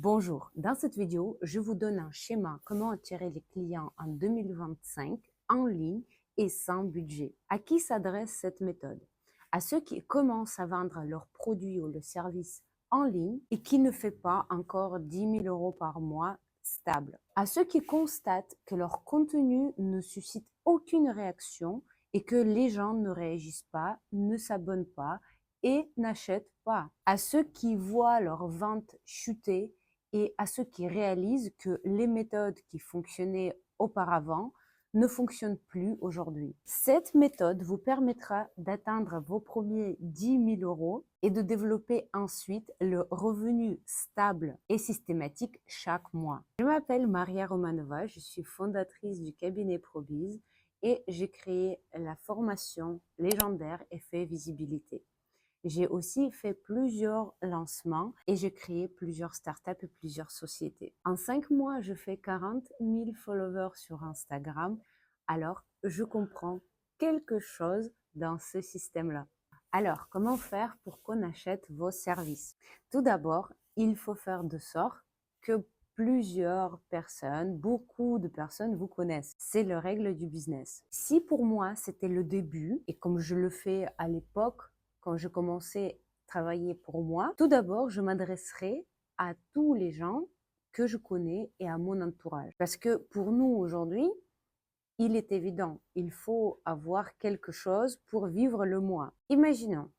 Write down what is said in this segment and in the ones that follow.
Bonjour, dans cette vidéo, je vous donne un schéma comment attirer les clients en 2025 en ligne et sans budget. À qui s'adresse cette méthode? À ceux qui commencent à vendre leurs produits ou leurs services en ligne et qui ne font pas encore 10 000 euros par mois stable. À ceux qui constatent que leur contenu ne suscite aucune réaction et que les gens ne réagissent pas, ne s'abonnent pas et n'achètent pas. À ceux qui voient leurs ventes chuter et à ceux qui réalisent que les méthodes qui fonctionnaient auparavant ne fonctionnent plus aujourd'hui. Cette méthode vous permettra d'atteindre vos premiers 10 000 euros et de développer ensuite le revenu stable et systématique chaque mois. Je m'appelle Maria Romanova, je suis fondatrice du cabinet ProBiz et j'ai créé la formation légendaire Effet Visibilité. J'ai aussi fait plusieurs lancements et j'ai créé plusieurs startups et plusieurs sociétés. En 5 mois, je fais 40 000 followers sur Instagram. Alors, je comprends quelque chose dans ce système-là. Alors, comment faire pour qu'on achète vos services? Tout d'abord, il faut faire de sorte que plusieurs personnes, beaucoup de personnes vous connaissent. C'est la règle du business. Si pour moi, c'était le début, et comme je le fais à l'époque, quand je commençais à travailler pour moi, tout d'abord, je m'adresserai à tous les gens que je connais et à mon entourage. Parce que pour nous, aujourd'hui, il est évident, il faut avoir quelque chose pour vivre le mois. Imaginons,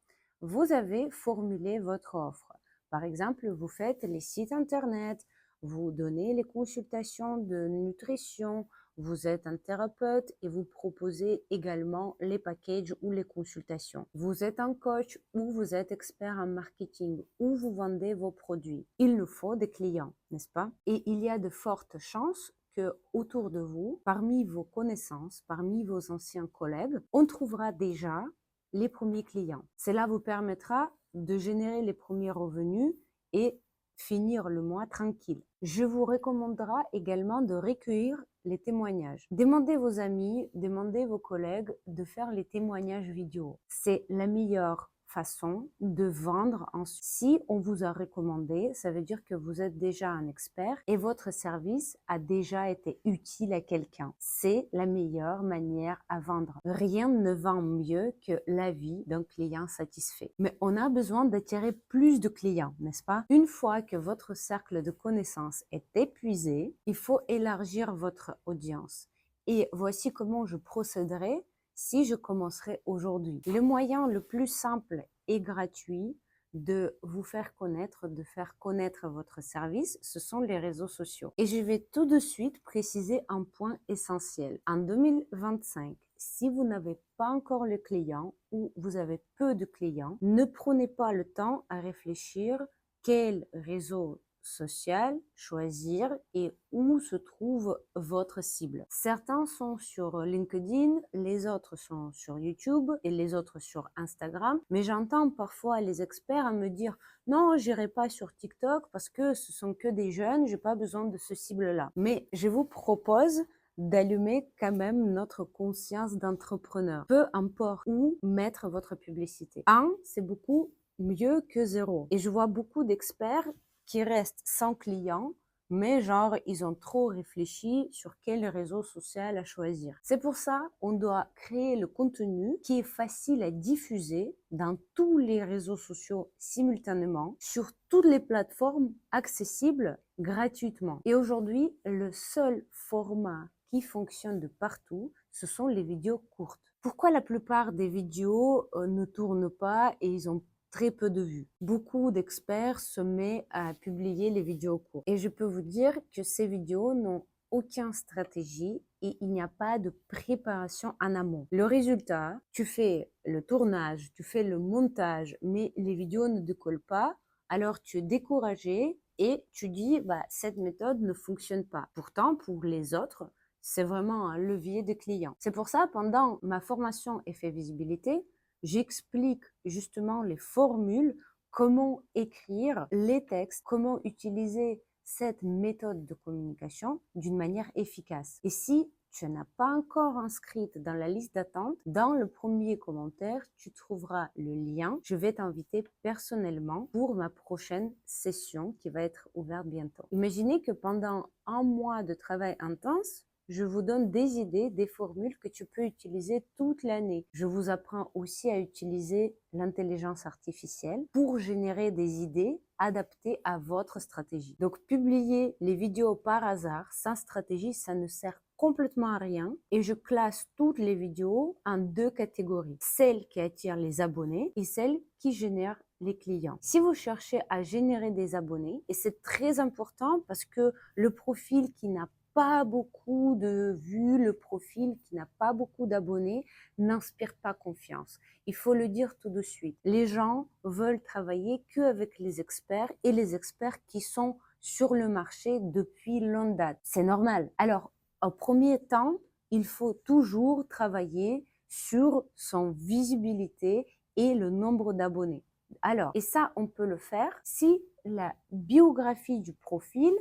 vous avez formulé votre offre. Par exemple, vous faites les sites internet, vous donnez les consultations de nutrition, vous êtes un thérapeute et vous proposez également les packages ou les consultations. Vous êtes un coach ou vous êtes expert en marketing ou vous vendez vos produits. Il nous faut des clients, n'est-ce pas? Et il y a de fortes chances que autour de vous, parmi vos connaissances, parmi vos anciens collègues, on trouvera déjà les premiers clients. Cela vous permettra de générer les premiers revenus et finir le mois tranquille. Je vous recommanderai également de recueillir les témoignages. Demandez vos amis, demandez vos collègues de faire les témoignages vidéo. C'est la meilleure façon de vendre ensuite. Si on vous a recommandé, ça veut dire que vous êtes déjà un expert et votre service a déjà été utile à quelqu'un. C'est la meilleure manière à vendre. Rien ne vend mieux que l'avis d'un client satisfait. Mais on a besoin d'attirer plus de clients, n'est-ce pas? Une fois que votre cercle de connaissances est épuisé, il faut élargir votre audience. Et voici comment je procéderai si je commencerai aujourd'hui. Le moyen le plus simple et gratuit de vous faire connaître, de faire connaître votre service, ce sont les réseaux sociaux. Et je vais tout de suite préciser un point essentiel. En 2025, si vous n'avez pas encore le client ou vous avez peu de clients, ne prenez pas le temps à réfléchir quel réseau social choisir et où se trouve votre cible. Certains sont sur LinkedIn, les autres sont sur YouTube et les autres sur Instagram, mais j'entends parfois les experts à me dire non, j'irai pas sur TikTok parce que ce sont que des jeunes, j'ai pas besoin de ce cible-là. Mais je vous propose d'allumer quand même notre conscience d'entrepreneur. Peu importe où mettre votre publicité. C'est beaucoup mieux que 0. Et je vois beaucoup d'experts qui restent sans clients, mais genre, ils ont trop réfléchi sur quel réseau social à choisir. C'est pour ça on doit créer le contenu qui est facile à diffuser dans tous les réseaux sociaux simultanément, sur toutes les plateformes accessibles gratuitement. Et aujourd'hui, le seul format qui fonctionne de partout, ce sont les vidéos courtes. Pourquoi la plupart des vidéos ne tournent pas et ils ont très peu de vues? Beaucoup d'experts se mettent à publier les vidéos courtes. Et je peux vous dire que ces vidéos n'ont aucune stratégie et il n'y a pas de préparation en amont. Le résultat, tu fais le tournage, tu fais le montage, mais les vidéos ne décollent pas, alors tu es découragé et tu dis cette méthode ne fonctionne pas. Pourtant, pour les autres, c'est vraiment un levier de clients. C'est pour ça, pendant ma formation Effet Visibilité, j'explique justement les formules, comment écrire les textes, comment utiliser cette méthode de communication d'une manière efficace. Et si tu n'as pas encore inscrite dans la liste d'attente, dans le premier commentaire, tu trouveras le lien. Je vais t'inviter personnellement pour ma prochaine session qui va être ouverte bientôt. Imaginez que pendant un mois de travail intense, je vous donne des idées, des formules que tu peux utiliser toute l'année. Je vous apprends aussi à utiliser l'intelligence artificielle pour générer des idées adaptées à votre stratégie. Donc, publier les vidéos par hasard, sans stratégie, ça ne sert complètement à rien. Et je classe toutes les vidéos en deux catégories. Celles qui attirent les abonnés et celles qui génèrent les clients. Si vous cherchez à générer des abonnés, et c'est très important parce que le profil qui n'a pas beaucoup de vues, le profil qui n'a pas beaucoup d'abonnés n'inspire pas confiance. Il faut le dire tout de suite. Les gens veulent travailler qu'avec les experts et les experts qui sont sur le marché depuis longue date. C'est normal. Alors, au premier temps, il faut toujours travailler sur son visibilité et le nombre d'abonnés. Alors, et ça, on peut le faire si la biographie du profil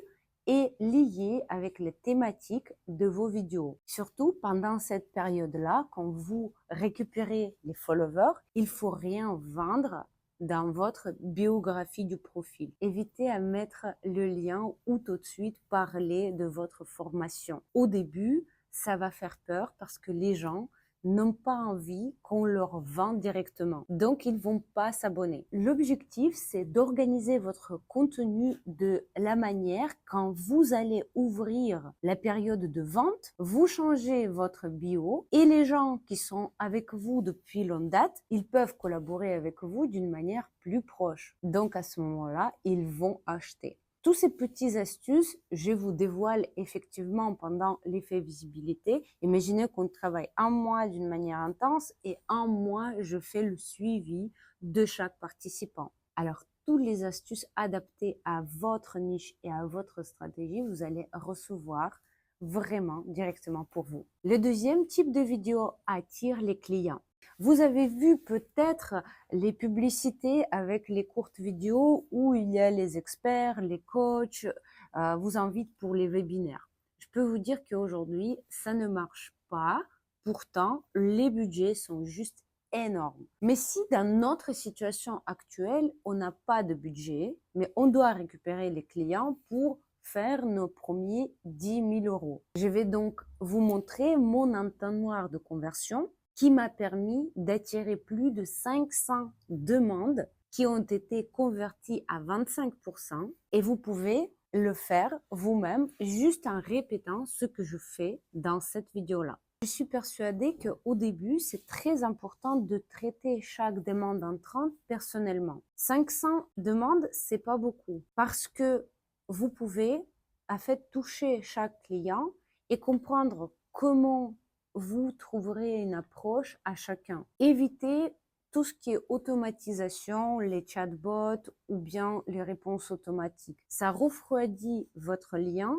est liée avec les thématiques de vos vidéos. Surtout pendant cette période-là, quand vous récupérez les followers, il faut rien vendre dans votre biographie du profil. Évitez à mettre le lien ou tout de suite parler de votre formation. Au début, ça va faire peur parce que les gens n'ont pas envie qu'on leur vende directement. Donc, ils vont pas s'abonner. L'objectif, c'est d'organiser votre contenu de la manière quand vous allez ouvrir la période de vente, vous changez votre bio et les gens qui sont avec vous depuis longue date, ils peuvent collaborer avec vous d'une manière plus proche. Donc, à ce moment-là, ils vont acheter. Tous ces petites astuces, je vous dévoile effectivement pendant l'effet visibilité. Imaginez qu'on travaille un mois d'une manière intense et un mois, je fais le suivi de chaque participant. Alors, toutes les astuces adaptées à votre niche et à votre stratégie, vous allez recevoir vraiment directement pour vous. Le deuxième type de vidéo attire les clients. Vous avez vu peut-être les publicités avec les courtes vidéos où il y a les experts, les coachs, vous invitent pour les webinaires. Je peux vous dire qu'aujourd'hui, ça ne marche pas. Pourtant, les budgets sont juste énormes. Mais si dans notre situation actuelle, on n'a pas de budget, mais on doit récupérer les clients pour faire nos premiers 10 000 euros. Je vais donc vous montrer mon entonnoir de conversion qui m'a permis d'attirer plus de 500 demandes qui ont été converties à 25% et vous pouvez le faire vous-même juste en répétant ce que je fais dans cette vidéo-là. Je suis persuadée qu'au début, c'est très important de traiter chaque demande entrante personnellement. 500 demandes, c'est pas beaucoup parce que vous pouvez en fait toucher chaque client et comprendre comment vous trouverez une approche à chacun. Évitez tout ce qui est automatisation, les chatbots ou bien les réponses automatiques. Ça refroidit votre lien,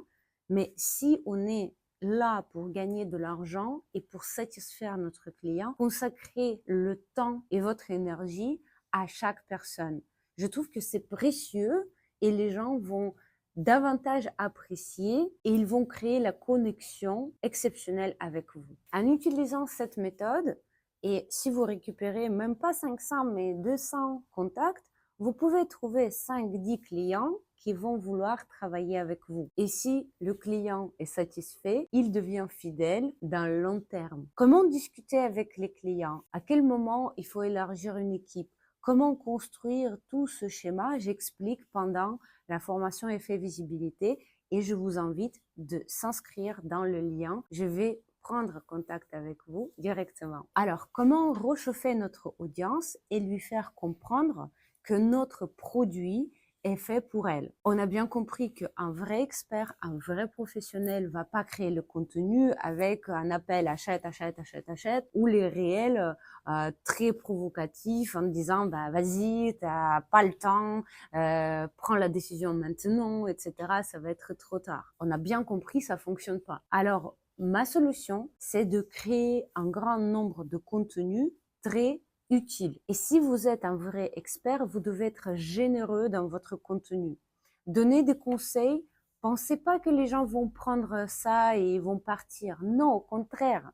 mais si on est là pour gagner de l'argent et pour satisfaire notre client, consacrez le temps et votre énergie à chaque personne. Je trouve que c'est précieux et les gens vont davantage apprécier et ils vont créer la connexion exceptionnelle avec vous. En utilisant cette méthode, et si vous récupérez même pas 500 mais 200 contacts, vous pouvez trouver 5-10 clients qui vont vouloir travailler avec vous. Et si le client est satisfait, il devient fidèle dans le long terme. Comment discuter avec les clients? À quel moment il faut élargir une équipe? Comment construire tout ce schéma? J'explique pendant la formation effet visibilité et je vous invite de s'inscrire dans le lien. Je vais prendre contact avec vous directement. Alors, comment réchauffer notre audience et lui faire comprendre que notre produit est fait pour elle? On a bien compris qu'un vrai expert, un vrai professionnel va pas créer le contenu avec un appel achète, achète, achète, achète ou les réels très provocatifs en disant bah vas-y, t'as pas le temps, prends la décision maintenant, etc. Ça va être trop tard. On a bien compris, ça fonctionne pas. Alors, ma solution, c'est de créer un grand nombre de contenus très utile. Et si vous êtes un vrai expert, vous devez être généreux dans votre contenu. Donnez des conseils Pensez pas que les gens vont prendre ça et vont partir. Non, au contraire.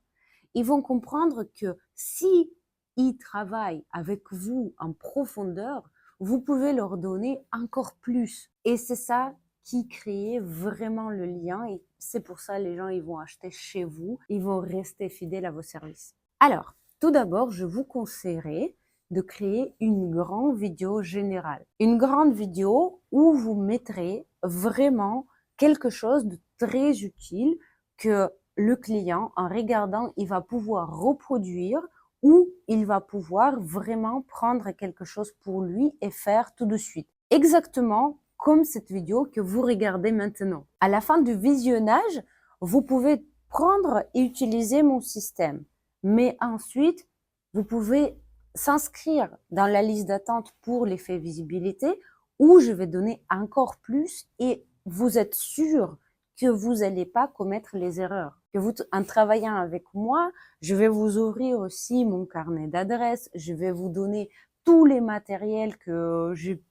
Ils vont comprendre que si ils travaillent avec vous en profondeur, vous pouvez leur donner encore plus. Et c'est ça qui crée vraiment le lien et c'est pour ça les gens ils vont acheter chez vous, ils vont rester fidèles à vos services. Alors, tout d'abord, je vous conseillerais de créer une grande vidéo générale. Une grande vidéo où vous mettrez vraiment quelque chose de très utile que le client, en regardant, il va pouvoir reproduire ou il va pouvoir vraiment prendre quelque chose pour lui et faire tout de suite. Exactement comme cette vidéo que vous regardez maintenant. À la fin du visionnage, vous pouvez prendre et utiliser mon système. Mais ensuite, vous pouvez s'inscrire dans la liste d'attente pour l'effet visibilité où je vais donner encore plus et vous êtes sûr que vous n'allez pas commettre les erreurs. Que vous, en travaillant avec moi, je vais vous ouvrir aussi mon carnet d'adresses, je vais vous donner tous les matériels que j'ai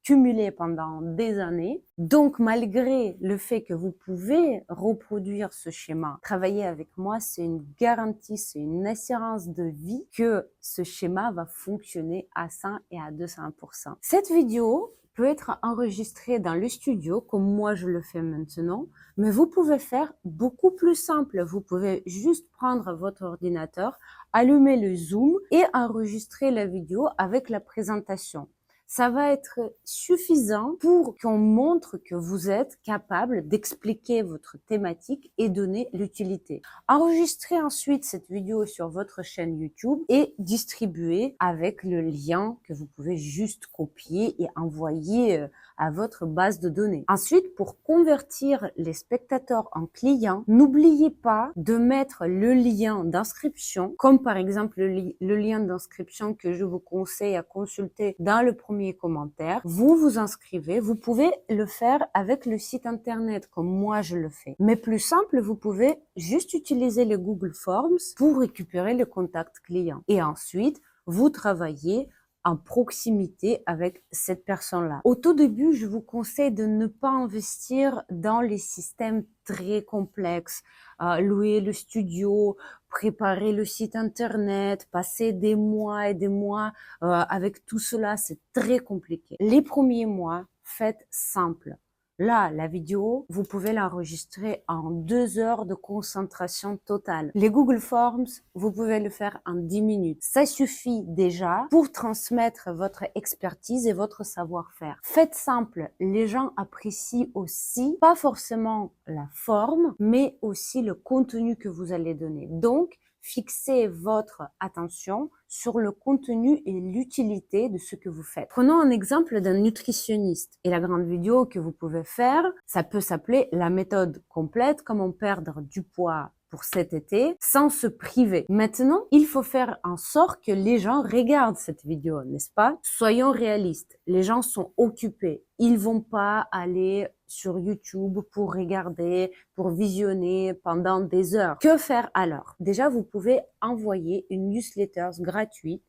cumulés pendant des années. Donc, malgré le fait que vous pouvez reproduire ce schéma, travailler avec moi, c'est une garantie, c'est une assurance de vie que ce schéma va fonctionner à 100 et à 200%. Cette vidéo peut être enregistrée dans le studio, comme moi je le fais maintenant, mais vous pouvez faire beaucoup plus simple. Vous pouvez juste prendre votre ordinateur, allumer le Zoom et enregistrer la vidéo avec la présentation. Ça va être suffisant pour qu'on montre que vous êtes capable d'expliquer votre thématique et donner l'utilité. Enregistrez ensuite cette vidéo sur votre chaîne YouTube et distribuez avec le lien que vous pouvez juste copier et envoyer à votre base de données. Ensuite, pour convertir les spectateurs en clients, n'oubliez pas de mettre le lien d'inscription, comme par exemple le lien d'inscription que je vous conseille à consulter dans le premier commentaire. Vous vous inscrivez, vous pouvez le faire avec le site internet comme moi je le fais. Mais plus simple, vous pouvez juste utiliser le Google Forms pour récupérer le contact client. Et ensuite, vous travaillez en proximité avec cette personne-là. Au tout début, je vous conseille de ne pas investir dans les systèmes très complexes, louer le studio, préparer le site internet, passer des mois et des mois avec tout cela, c'est très compliqué. Les premiers mois, faites simple. Là, la vidéo, vous pouvez l'enregistrer en 2 heures de concentration totale. Les Google Forms, vous pouvez le faire en 10 minutes. Ça suffit déjà pour transmettre votre expertise et votre savoir-faire. Faites simple. Les gens apprécient aussi, pas forcément la forme, mais aussi le contenu que vous allez donner. Donc, fixez votre attention sur le contenu et l'utilité de ce que vous faites. Prenons un exemple d'un nutritionniste. Et la grande vidéo que vous pouvez faire, ça peut s'appeler la méthode complète, comment perdre du poids pour cet été sans se priver. Maintenant, il faut faire en sorte que les gens regardent cette vidéo, n'est-ce pas? Soyons réalistes. Les gens sont occupés. Ils vont pas aller sur YouTube pour regarder, pour visionner pendant des heures. Que faire alors? Déjà, vous pouvez envoyer une newsletter gratuite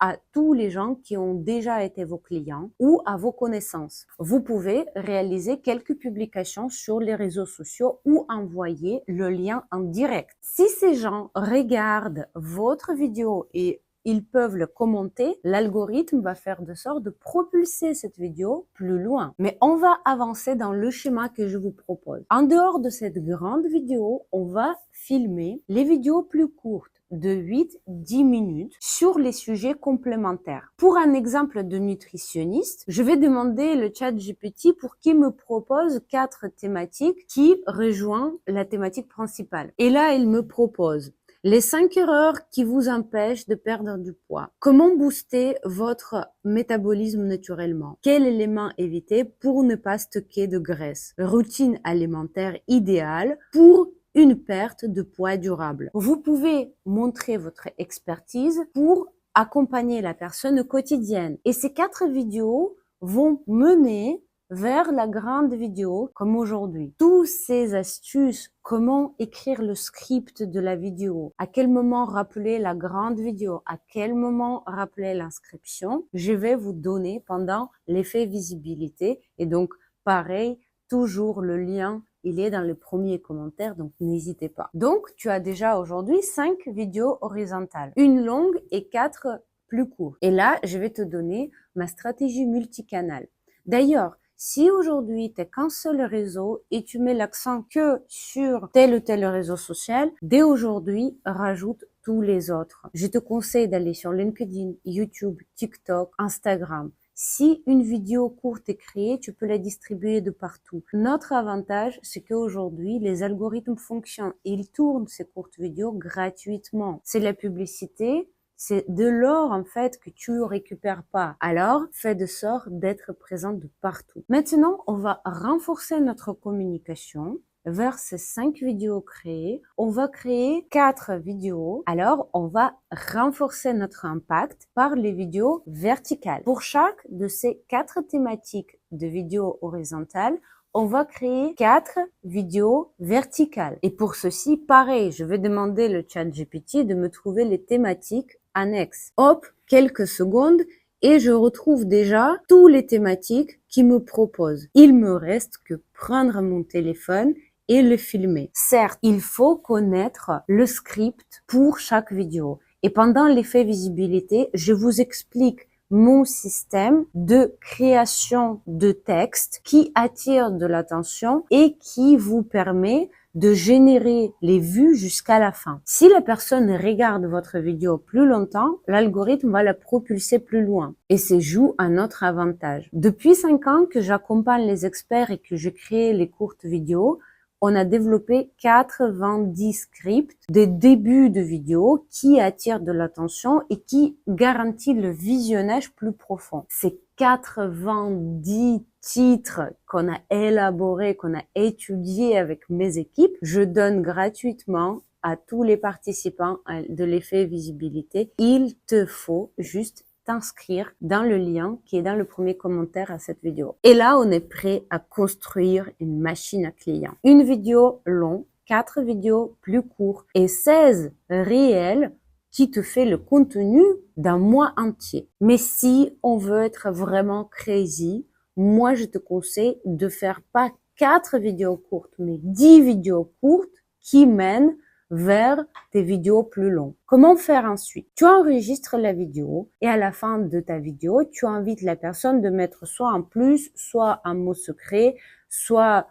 à tous les gens qui ont déjà été vos clients ou à vos connaissances. Vous pouvez réaliser quelques publications sur les réseaux sociaux ou envoyer le lien en direct. Si ces gens regardent votre vidéo et ils peuvent le commenter, l'algorithme va faire de sorte de propulser cette vidéo plus loin. Mais on va avancer dans le schéma que je vous propose. En dehors de cette grande vidéo, on va filmer les vidéos plus courtes de 8-10 minutes sur les sujets complémentaires. Pour un exemple de nutritionniste, je vais demander le chat GPT pour qu'il me propose 4 thématiques qui rejoignent la thématique principale. Et là, il me propose les 5 erreurs qui vous empêchent de perdre du poids. Comment booster votre métabolisme naturellement? Quel élément éviter pour ne pas stocker de graisse? Routine alimentaire idéale pour une perte de poids durable. Vous pouvez montrer votre expertise pour accompagner la personne quotidienne. Et ces 4 vidéos vont mener vers la grande vidéo comme aujourd'hui. Toutes ces astuces, comment écrire le script de la vidéo, à quel moment rappeler la grande vidéo, à quel moment rappeler l'inscription, je vais vous donner pendant l'effet visibilité. Et donc, pareil, toujours le lien, il est dans les premiers commentaires, donc n'hésitez pas. Donc, tu as déjà aujourd'hui 5 vidéos horizontales, une longue et 4 plus courtes. Et là, je vais te donner ma stratégie multicanal. D'ailleurs, si aujourd'hui tu n'as qu'un seul réseau et tu mets l'accent que sur tel ou tel réseau social, dès aujourd'hui, rajoute tous les autres. Je te conseille d'aller sur LinkedIn, YouTube, TikTok, Instagram. Si une vidéo courte est créée, tu peux la distribuer de partout. Notre avantage, c'est qu'aujourd'hui, les algorithmes fonctionnent et ils tournent ces courtes vidéos gratuitement. C'est la publicité. C'est de l'or, en fait, que tu récupères pas. Alors, fais de sorte d'être présent de partout. Maintenant, on va renforcer notre communication vers ces 5 vidéos créées. On va créer 4 vidéos. Alors, on va renforcer notre impact par les vidéos verticales. Pour chaque de ces 4 thématiques de vidéos horizontales, on va créer 4 vidéos verticales. Et pour ceci, pareil, je vais demander le chat GPT de me trouver les thématiques annexes. Hop, quelques secondes et je retrouve déjà tous les thématiques qu'il me propose. Il me reste que prendre mon téléphone et le filmer. Certes, il faut connaître le script pour chaque vidéo. Et pendant l'effet visibilité, je vous explique mon système de création de texte qui attire de l'attention et qui vous permet de générer les vues jusqu'à la fin. Si la personne regarde votre vidéo plus longtemps, l'algorithme va la propulser plus loin et c'est joue à notre avantage. Depuis 5 ans que j'accompagne les experts et que je crée les courtes vidéos, on a développé 90 scripts de début de vidéo qui attirent de l'attention et qui garantit le visionnage plus profond. Ces 90 titres qu'on a élaborés, qu'on a étudiés avec mes équipes, je donne gratuitement à tous les participants de l'effet visibilité. Il te faut juste t'inscrire dans le lien qui est dans le premier commentaire à cette vidéo. Et là, on est prêt à construire une machine à clients. Une vidéo longue, 4 vidéos plus courtes et 16 réels qui te fait le contenu d'un mois entier. Mais si on veut être vraiment crazy, moi, je te conseille de faire pas 4 vidéos courtes, mais 10 vidéos courtes qui mènent vers tes vidéos plus longues. Comment faire ensuite? Tu enregistres la vidéo et à la fin de ta vidéo, tu invites la personne de mettre soit un plus, soit un mot secret, soit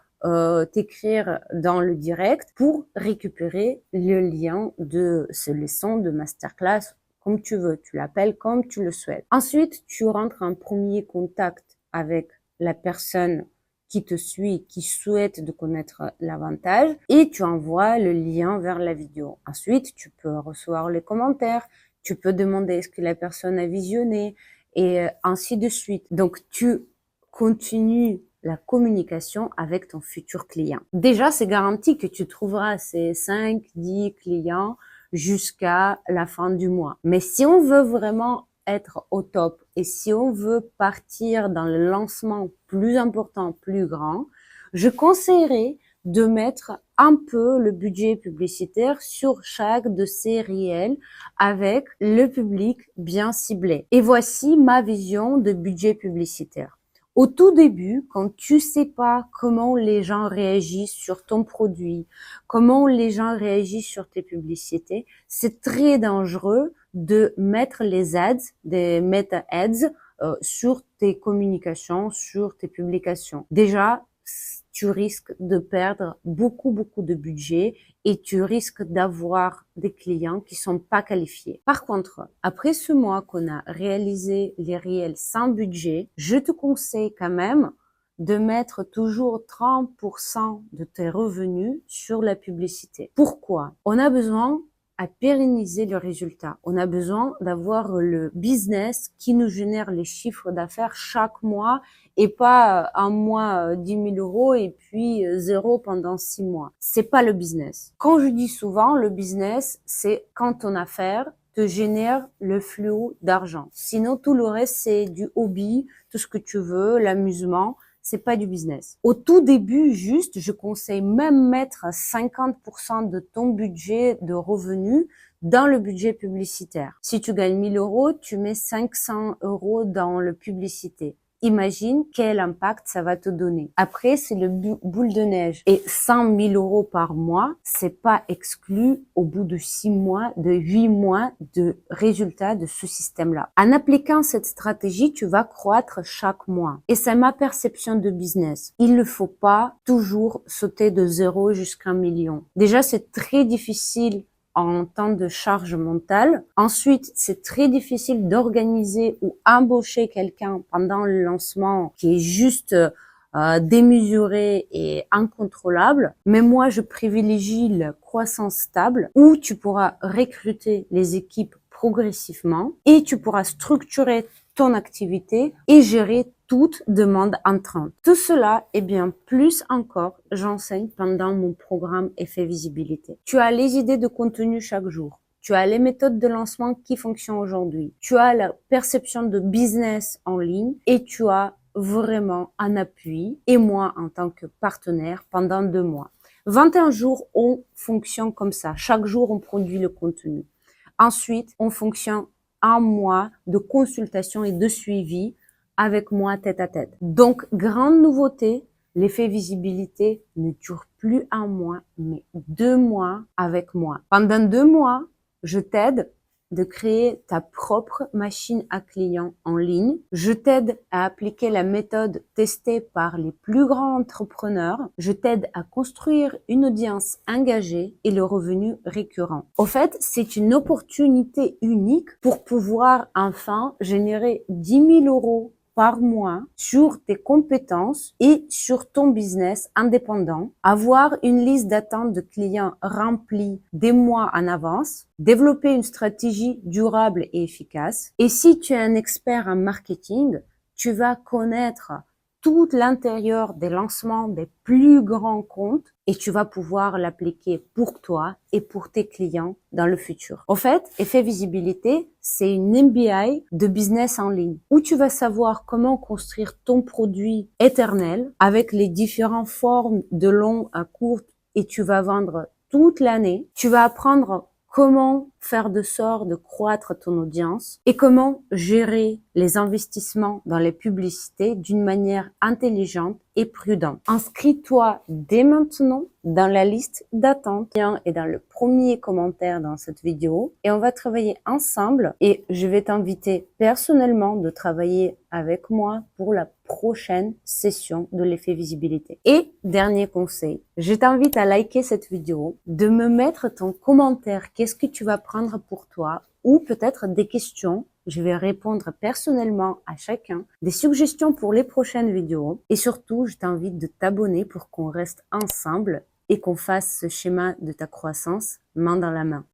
t'écrire dans le direct pour récupérer le lien de ce leçon de masterclass comme tu veux. Tu l'appelles comme tu le souhaites. Ensuite, tu rentres en premier contact avec la personne qui te suit, qui souhaite de connaître l'avantage et tu envoies le lien vers la vidéo. Ensuite, tu peux recevoir les commentaires, tu peux demander est-ce que la personne a visionné et ainsi de suite. Donc, tu continues la communication avec ton futur client. Déjà, c'est garanti que tu trouveras ces 5, 10 clients jusqu'à la fin du mois. Mais si on veut vraiment être au top et si on veut partir dans le lancement plus important, plus grand, je conseillerais de mettre un peu le budget publicitaire sur chaque de ces réels avec le public bien ciblé. Et voici ma vision de budget publicitaire. Au tout début, quand tu sais pas comment les gens réagissent sur ton produit, comment les gens réagissent sur tes publicités, c'est très dangereux de mettre les ads, des meta ads, sur tes communications, sur tes publications. Déjà, tu risques de perdre beaucoup de budget et tu risques d'avoir des clients qui sont pas qualifiés. Par contre, après ce mois qu'on a réalisé les réels sans budget, je te conseille quand même de mettre toujours 30% de tes revenus sur la publicité. Pourquoi? On a besoin à pérenniser le résultat. On a besoin d'avoir le business qui nous génère les chiffres d'affaires chaque mois et pas un mois 10 000 euros et puis 0 pendant 6 mois. C'est pas le business. Quand je dis souvent, le business, c'est quand ton affaire te génère le flux d'argent. Sinon, tout le reste, c'est du hobby, tout ce que tu veux, l'amusement. C'est pas du business. Au tout début, juste, je conseille même mettre 50% de ton budget de revenus dans le budget publicitaire. Si tu gagnes 1000 euros, tu mets 500 euros dans le publicité. imagine quel impact ça va te donner. Après, c'est le boule de neige. Et 100 000 euros par mois, c'est pas exclu au bout de 6 mois, de 8 mois de résultats de ce système-là. En appliquant cette stratégie, tu vas croître chaque mois. Et c'est ma perception de business. Il ne faut pas toujours sauter de 0 jusqu'à 1 million. Déjà, c'est très difficile en temps de charge mentale. Ensuite, c'est très difficile d'organiser ou embaucher quelqu'un pendant le lancement qui est juste démesuré et incontrôlable. Mais moi, je privilégie la croissance stable où tu pourras recruter les équipes progressivement et tu pourras structurer ton activité et gérer toute demande entrante. Tout cela et bien plus encore, j'enseigne pendant mon programme Effet Visibilité. Tu as les idées de contenu chaque jour. Tu as les méthodes de lancement qui fonctionnent aujourd'hui. Tu as la perception de business en ligne et tu as vraiment un appui et moi en tant que partenaire pendant 2 mois. 21 jours, on fonctionne comme ça. Chaque jour, on produit le contenu. Ensuite, on fonctionne 1 mois de consultation et de suivi avec moi tête à tête. Donc, grande nouveauté, l'effet visibilité ne dure plus 1 mois, mais 2 mois avec moi. Pendant 2 mois, je t'aide de créer ta propre machine à clients en ligne. Je t'aide à appliquer la méthode testée par les plus grands entrepreneurs. Je t'aide à construire une audience engagée et le revenu récurrent. Au fait, c'est une opportunité unique pour pouvoir enfin générer 10 000 euros par mois sur tes compétences et sur ton business indépendant, avoir une liste d'attente de clients remplie des mois en avance, développer une stratégie durable et efficace. Et si tu es un expert en marketing, tu vas connaître tout l'intérieur des lancements des plus grands comptes et tu vas pouvoir l'appliquer pour toi et pour tes clients dans le futur. En fait, Effet Visibilité, c'est une MBA de business en ligne où tu vas savoir comment construire ton produit éternel avec les différentes formes de long à court et tu vas vendre toute l'année. Tu vas apprendre comment faire de sorte de croître ton audience et comment gérer les investissements dans les publicités d'une manière intelligente et prudente. Inscris-toi dès maintenant dans la liste d'attente. Le lien est dans le premier commentaire dans cette vidéo et on va travailler ensemble et je vais t'inviter personnellement de travailler avec moi pour la prochaine session de l'effet visibilité. Et dernier conseil, je t'invite à liker cette vidéo, de me mettre ton commentaire, qu'est-ce que tu vas prendre pour toi ou peut-être des questions. Je vais répondre personnellement à chacun, des suggestions pour les prochaines vidéos et surtout, je t'invite de t'abonner pour qu'on reste ensemble et qu'on fasse ce schéma de ta croissance main dans la main.